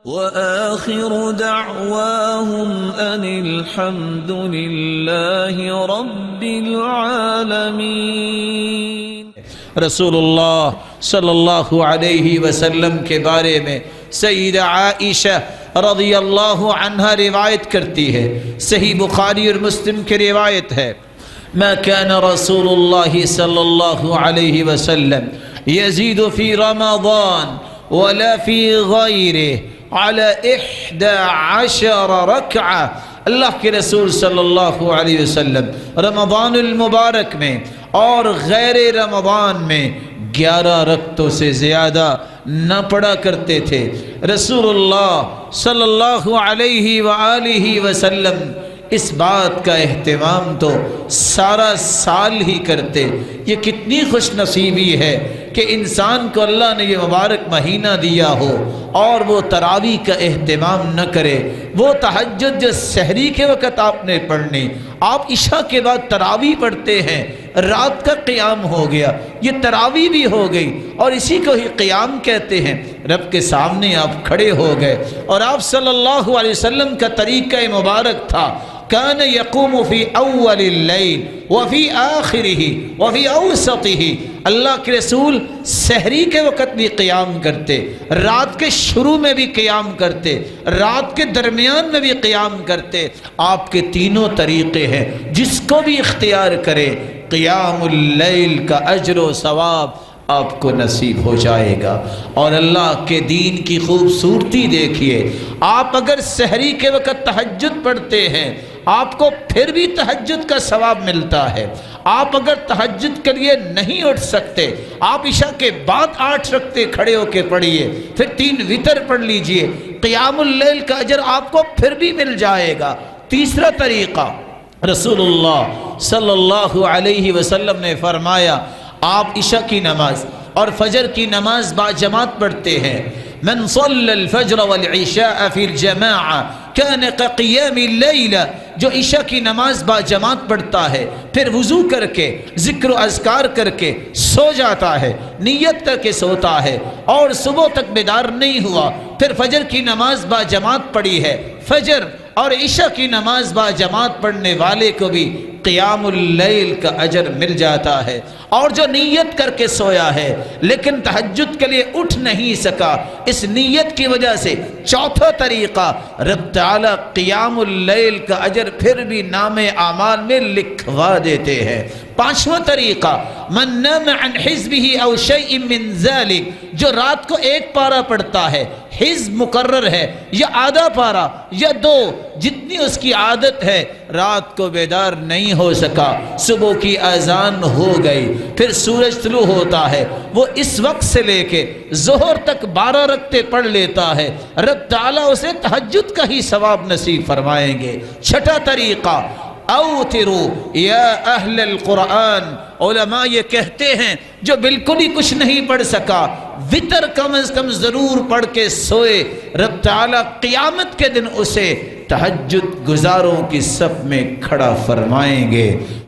وآخر دعواهم أن الحمد لله رب العالمين۔ رسول اللہ صلی اللہ علیہ وسلم کے بارے میں سیدہ عائشہ رضی اللہ عنہا روایت کرتی ہے، صحیح بخاری اور مسلم کی روایت ہے، ما كان رسول اللہ صلی اللہ علیہ وسلم يزيد في رمضان ولا في غيره على 11 ركعة۔ اللہ کے رسول صلی اللہ علیہ وسلم رمضان المبارک میں اور غیر رمضان میں 11 رکعتوں سے زیادہ نہ پڑھا کرتے تھے۔ رسول اللہ صلی اللہ علیہ وآلہ وسلم اس بات کا اہتمام تو سارا سال ہی کرتے۔ یہ کتنی خوش نصیبی ہے کہ انسان کو اللہ نے یہ مبارک مہینہ دیا ہو اور وہ تراویح کا اہتمام نہ کرے۔ وہ تہجد جو سحری کے وقت آپ نے پڑھنی، آپ عشاء کے بعد تراویح پڑھتے ہیں، رات کا قیام ہو گیا، یہ تراویح بھی ہو گئی اور اسی کو ہی قیام کہتے ہیں۔ رب کے سامنے آپ کھڑے ہو گئے اور آپ صلی اللہ علیہ وسلم کا طریقہ مبارک تھا، کان یقوم فی اول اللیل وفی آخرہ وفی اوسطہ۔ اللہ کے رسول سحری کے وقت بھی قیام کرتے، رات کے شروع میں بھی قیام کرتے، رات کے درمیان میں بھی قیام کرتے۔ آپ کے تینوں طریقے ہیں، جس کو بھی اختیار کرے قیام اللیل کا اجر و ثواب آپ کو نصیب ہو جائے گا۔ اور اللہ کے دین کی خوبصورتی دیکھیے، آپ اگر سحری کے وقت تہجد پڑھتے ہیں آپ کو پھر بھی تہجد کا ثواب ملتا ہے۔ آپ اگر تہجد کے لیے نہیں اٹھ سکتے، آپ عشاء کے بعد 8 رکعتیں کھڑے ہو کے پڑھیے، پھر 3 وتر پڑھ لیجئے، قیام اللیل کا اجر آپ کو پھر بھی مل جائے گا۔ تیسرا طریقہ، رسول اللہ صلی اللہ علیہ وسلم نے فرمایا، آپ عشاء کی نماز اور فجر کی نماز باجماعت پڑھتے ہیں۔ من صلی الفجر والعشاء فی الجماعہ کان کقیام اللیل، جو عشاء کی نماز باجماعت پڑھتا ہے، پھر وضو کر کے ذکر و اذکار کر کے سو جاتا ہے، نیت کر کے سوتا ہے اور صبح تک بیدار نہیں ہوا، پھر فجر کی نماز باجماعت پڑھی ہے، فجر اور عشاء کی نماز باجماعت پڑھنے والے کو بھی قیام اللیل کا اجر مل جاتا ہے۔ اور جو نیت کر کے سویا ہے لیکن تہجد کے لیے اٹھ نہیں سکا، اس نیت کی وجہ سے چوتھا طریقہ، رب تعالی قیام اللیل کا اجر پھر بھی نام اعمال میں لکھوا دیتے ہیں۔ پانچواں طریقہ، من نام عن حزبہ او شیء من ذلک، جو رات کو 1 پارہ پڑھتا ہے، حزب مقرر ہے، یا آدھا پارہ یا 2، جتنی اس کی عادت ہے، رات کو بیدار نہیں ہو سکا، صبح کی اذان ہو گئی، پھر سورج طلوع ہوتا ہے، وہ اس وقت سے لے کے ظہر تک 12 رکعتیں پڑھ لیتا ہے، رب تعالیٰ اسے تہجد کا ہی ثواب نصیب فرمائیں گے۔ چھٹا طریقہ، اوتروا یا اہل القرآن، علماء یہ کہتے ہیں جو بالکل ہی کچھ نہیں پڑھ سکا، وتر کم از کم ضرور پڑھ کے سوئے، رب تعالیٰ قیامت کے دن اسے تہجد گزاروں کی صف میں کھڑا فرمائیں گے۔